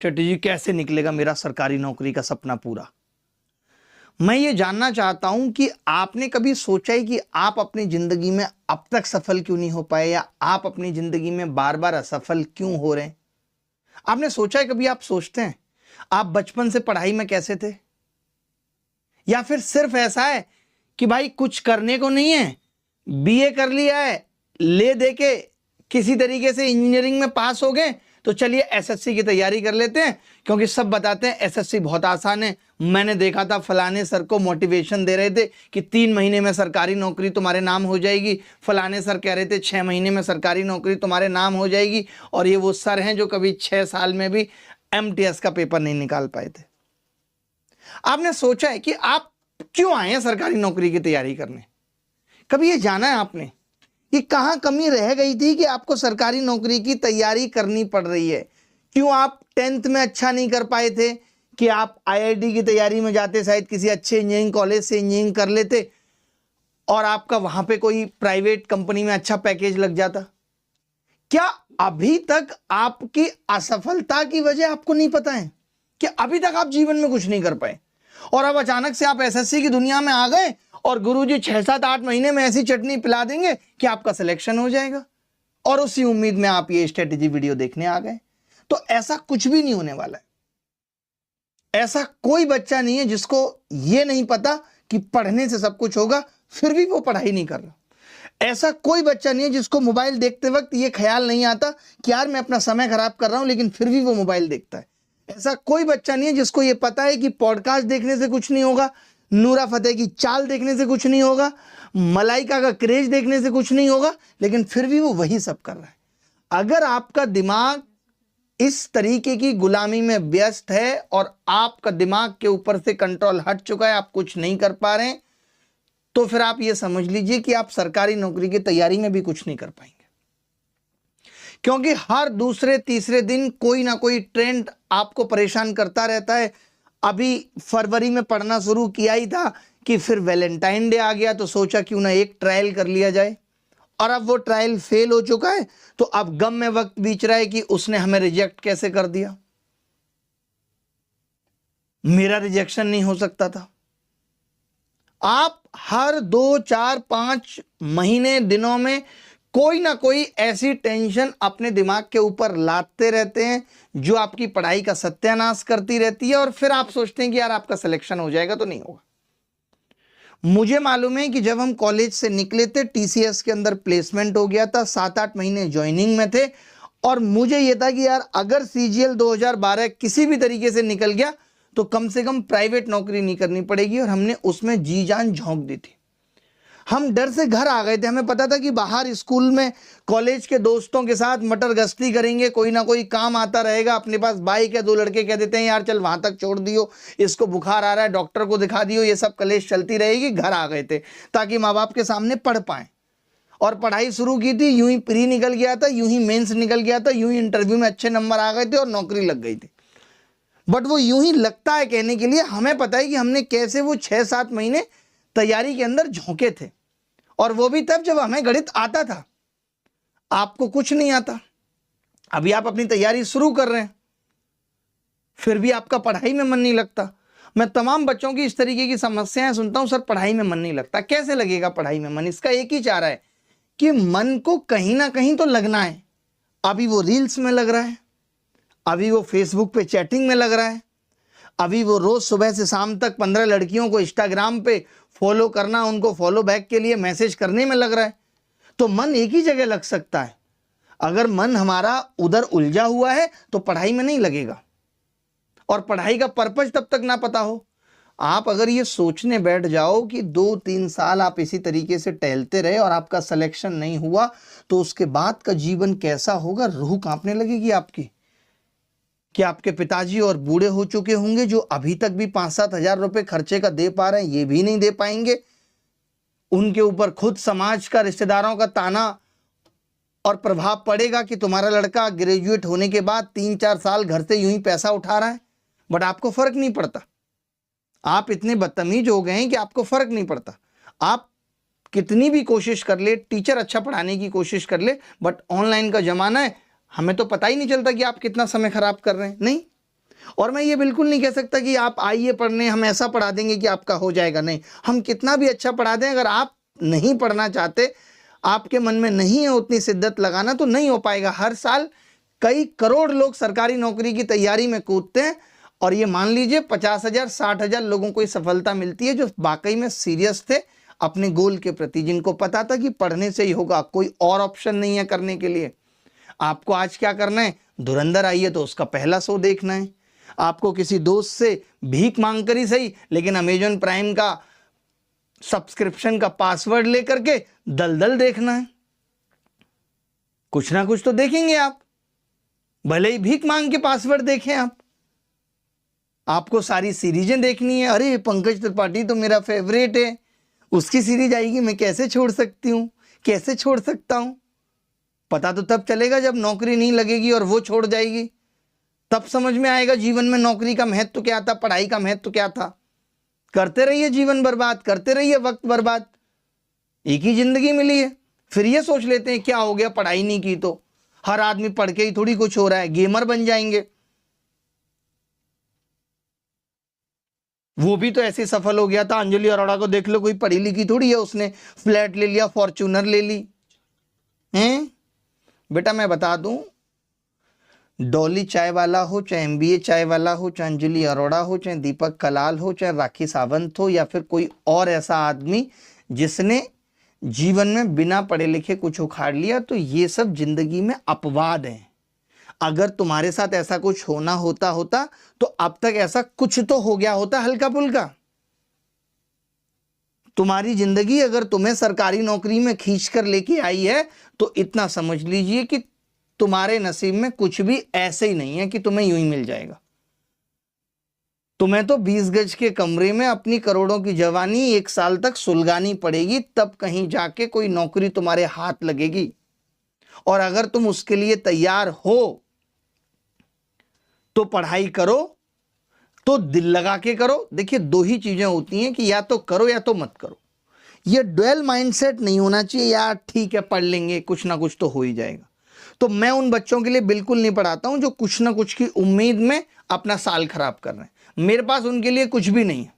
Strategy कैसे निकलेगा मेरा सरकारी नौकरी का सपना पूरा। मैं ये जानना चाहता हूं कि आपने कभी सोचा है कि आप अपनी जिंदगी में अब तक सफल क्यों नहीं हो पाए, या आप अपनी जिंदगी में बार बार असफल क्यों हो रहे हैं? आपने सोचा है कभी? आप सोचते हैं आप बचपन से पढ़ाई में कैसे थे, या फिर सिर्फ ऐसा है कि भाई कुछ करने को नहीं है, बीए कर लिया है, ले दे के किसी तरीके से इंजीनियरिंग में पास हो गए तो चलिए एसएससी की तैयारी कर लेते हैं, क्योंकि सब बताते हैं एसएससी बहुत आसान है। मैंने देखा था फलाने सर को मोटिवेशन दे रहे थे कि 3 महीने में सरकारी नौकरी तुम्हारे नाम हो जाएगी, फलाने सर कह रहे थे 6 महीने में सरकारी नौकरी तुम्हारे नाम हो जाएगी, और ये वो सर हैं जो कभी 6 साल में भी एमटीएस का पेपर नहीं निकाल पाए थे। आपने सोचा है कि आप क्यों आए हैं सरकारी नौकरी की तैयारी करने? कभी ये जाना है आपने कि कहां कमी रह गई थी कि आपको सरकारी नौकरी की तैयारी करनी पड़ रही है? क्यों आप 10th में अच्छा नहीं कर पाए थे कि आप आईआईटी की तैयारी में जाते, शायद किसी अच्छे इंजीनियरिंग कॉलेज से इंजीनियरिंग कर लेते और आपका वहां पे कोई प्राइवेट कंपनी में अच्छा पैकेज लग जाता? क्या अभी तक आपकी असफलता की वजह आपको नहीं पता है कि अभी तक आप जीवन में कुछ नहीं कर पाए, और अब अचानक से आप एसएससी की दुनिया में आ गए और गुरुजी 6, 7, 8 महीने में ऐसी चटनी पिला देंगे कि आपका सिलेक्शन हो जाएगा, और उसी उम्मीद में आप ये स्ट्रेटेजी वीडियो देखने आ गए? तो ऐसा कुछ भी नहीं होने वाला है। ऐसा कोई बच्चा नहीं है जिसको ये नहीं पता कि पढ़ने से सब कुछ होगा फिर भी वो पढ़ाई नहीं कर रहा। ऐसा कोई बच्चा नहीं है जिसको मोबाइल देखते वक्त ये ख्याल नहीं आता कि यार मैं अपना समय खराब कर रहा हूं, लेकिन फिर भी वो मोबाइल देखता है। ऐसा कोई बच्चा नहीं है जिसको ये पता है कि पॉडकास्ट देखने से कुछ नहीं होगा, नूरा फतेह की चाल देखने से कुछ नहीं होगा, मलाइका का क्रेज देखने से कुछ नहीं होगा, लेकिन फिर भी वो वही सब कर रहा है। अगर आपका दिमाग इस तरीके की गुलामी में व्यस्त है और आपका दिमाग के ऊपर से कंट्रोल हट चुका है, आप कुछ नहीं कर पा रहे हैं, तो फिर आप ये समझ लीजिए कि आप सरकारी नौकरी की तैयारी में भी कुछ नहीं कर पाएंगे, क्योंकि हर दूसरे तीसरे दिन कोई ना कोई ट्रेंड आपको परेशान करता रहता है। अभी फरवरी में पढ़ना शुरू किया ही था कि फिर वैलेंटाइन डे आ गया, तो सोचा क्यों ना एक ट्रायल कर लिया जाए, और अब वो ट्रायल फेल हो चुका है, तो अब गम में वक्त बीत रहा है कि उसने हमें रिजेक्ट कैसे कर दिया। मेरा रिजेक्शन नहीं हो सकता था। आप हर 2, 4, 5 महीने दिनों में कोई ना कोई ऐसी टेंशन अपने दिमाग के ऊपर लादते रहते हैं जो आपकी पढ़ाई का सत्यानाश करती रहती है, और फिर आप सोचते हैं कि यार आपका सिलेक्शन हो जाएगा, तो नहीं होगा। मुझे मालूम है कि जब हम कॉलेज से निकले थे, टीसीएस के अंदर प्लेसमेंट हो गया था, 7-8 महीने ज्वाइनिंग में थे, और मुझे यह था कि यार अगर सीजीएल 2012 किसी भी तरीके से निकल गया तो कम से कम प्राइवेट नौकरी नहीं करनी पड़ेगी, और हमने उसमें जी जान झोंक दी थी। हम डर से घर आ गए थे। हमें पता था कि बाहर स्कूल में कॉलेज के दोस्तों के साथ मटर गश्ती करेंगे, कोई ना कोई काम आता रहेगा, अपने पास बाइक है, 2 लड़के कह देते हैं यार चल वहां तक छोड़ दियो, इसको बुखार आ रहा है, डॉक्टर को दिखा दियो, ये सब कलेश चलती रहेगी। घर आ गए थे ताकि माँ बाप के सामने पढ़ पाएं, और पढ़ाई शुरू की थी। यूं ही प्री निकल गया था, यूं ही मेंस निकल गया था, यूं ही इंटरव्यू में अच्छे नंबर आ गए थे और नौकरी लग गई थी। बट वो यूं ही लगता है कहने के लिए, हमें पता है कि हमने कैसे वो 6-7 महीने तैयारी के अंदर झोंके थे, और वो भी तब जब हमें गणित आता था। आपको कुछ नहीं आता। अभी आप अपनी तैयारी शुरू कर रहे हैं, फिर भी आपका पढ़ाई में मन नहीं लगता। मैं तमाम बच्चों की इस तरीके की समस्याएं सुनता हूं, सर पढ़ाई में मन नहीं लगता। कैसे लगेगा पढ़ाई में मन? इसका एक ही चारा है कि मन को कहीं ना कहीं तो लगना है। अभी वो रील्स में लग रहा है, अभी वो फेसबुक पे चैटिंग में लग रहा है, अभी वो रोज सुबह से शाम तक 15 लड़कियों को इंस्टाग्राम पे फॉलो करना, उनको फॉलो बैक के लिए मैसेज करने में लग रहा है। तो मन एक ही जगह लग सकता है। अगर मन हमारा उधर उलझा हुआ है तो पढ़ाई में नहीं लगेगा, और पढ़ाई का पर्पज तब तक ना पता हो। आप अगर ये सोचने बैठ जाओ कि 2-3 साल आप इसी तरीके से टहलते रहे और आपका सिलेक्शन नहीं हुआ, तो उसके बाद का जीवन कैसा होगा? रूह कांपने लगेगी आपकी। कि आपके पिताजी और बूढ़े हो चुके होंगे, जो अभी तक भी 5-7 हजार रुपए खर्चे का दे पा रहे हैं, ये भी नहीं दे पाएंगे। उनके ऊपर खुद समाज का, रिश्तेदारों का ताना और प्रभाव पड़ेगा कि तुम्हारा लड़का ग्रेजुएट होने के बाद 3-4 साल घर से यूं ही पैसा उठा रहा है, बट आपको फर्क नहीं पड़ता। आप इतने बदतमीज हो गए हैं कि आपको फर्क नहीं पड़ता। आप कितनी भी कोशिश कर ले, टीचर अच्छा पढ़ाने की कोशिश कर ले, बट ऑनलाइन का जमाना है, हमें तो पता ही नहीं चलता कि आप कितना समय खराब कर रहे हैं। नहीं, और मैं ये बिल्कुल नहीं कह सकता कि आप आइए पढ़ने, हम ऐसा पढ़ा देंगे कि आपका हो जाएगा, नहीं। हम कितना भी अच्छा पढ़ा दें, अगर आप नहीं पढ़ना चाहते, आपके मन में नहीं है उतनी शिद्दत लगाना, तो नहीं हो पाएगा। हर साल कई करोड़ लोग सरकारी नौकरी की तैयारी में कूदते हैं, और ये मान लीजिए 50,000 60,000 लोगों को सफलता मिलती है जो वाकई में सीरियस थे अपने गोल के प्रति, जिनको पता था कि पढ़ने से ही होगा, कोई और ऑप्शन नहीं है करने के लिए। आपको आज क्या करना है? धुरंधर आई है तो उसका पहला शो देखना है, आपको किसी दोस्त से भीख मांग कर ही सही, लेकिन अमेजॉन प्राइम का सब्सक्रिप्शन का पासवर्ड लेकर के दलदल देखना है। कुछ ना कुछ तो देखेंगे आप, भले ही भीख मांग के पासवर्ड देखें आप। आपको सारी सीरीजें देखनी है। अरे पंकज त्रिपाठी तो मेरा फेवरेट है, उसकी सीरीज आएगी, मैं कैसे छोड़ सकती हूँ, कैसे छोड़ सकता हूँ? पता तो तब चलेगा जब नौकरी नहीं लगेगी और वो छोड़ जाएगी, तब समझ में आएगा जीवन में नौकरी का महत्व क्या था, पढ़ाई का महत्व क्या था। करते रहिए जीवन बर्बाद, करते रहिए वक्त बर्बाद, एक ही जिंदगी मिली है। फिर ये सोच लेते हैं क्या हो गया पढ़ाई नहीं की तो, हर आदमी पढ़ के ही थोड़ी कुछ हो रहा है, गेमर बन जाएंगे। वो भी तो ऐसे सफल हो गया था। अंजलि अरोड़ा को देख लो, कोई पढ़ी लिखी थोड़ी है, उसने फ्लैट ले लिया, फॉर्च्यूनर ले ली हैं। बेटा मैं बता दूं, डॉली चाय वाला हो, चाहे एमबीए चाय वाला हो, चाहे अंजलि अरोड़ा हो, चाहे दीपक कलाल हो, चाहे राखी सावंत हो, या फिर कोई और ऐसा आदमी जिसने जीवन में बिना पढ़े लिखे कुछ उखाड़ लिया, तो ये सब जिंदगी में अपवाद हैं। अगर तुम्हारे साथ ऐसा कुछ होना होता तो अब तक ऐसा कुछ तो हो गया होता हल्का फुल्का। तुम्हारी जिंदगी अगर तुम्हें सरकारी नौकरी में खींच कर लेके आई है, तो इतना समझ लीजिए कि तुम्हारे नसीब में कुछ भी ऐसे ही नहीं है कि तुम्हें यूं ही मिल जाएगा। तुम्हें तो 20 गज के कमरे में अपनी करोड़ों की जवानी 1 साल तक सुलगानी पड़ेगी, तब कहीं जाके कोई नौकरी तुम्हारे हाथ लगेगी। और अगर तुम उसके लिए तैयार हो तो पढ़ाई करो, तो दिल लगा के करो। देखिए 2 ही चीजें होती हैं कि या तो करो या तो मत करो। ये डुअल माइंडसेट नहीं होना चाहिए, यार ठीक है पढ़ लेंगे, कुछ ना कुछ तो हो ही जाएगा। तो मैं उन बच्चों के लिए बिल्कुल नहीं पढ़ाता हूं जो कुछ ना कुछ की उम्मीद में अपना साल खराब कर रहे हैं। मेरे पास उनके लिए कुछ भी नहीं है।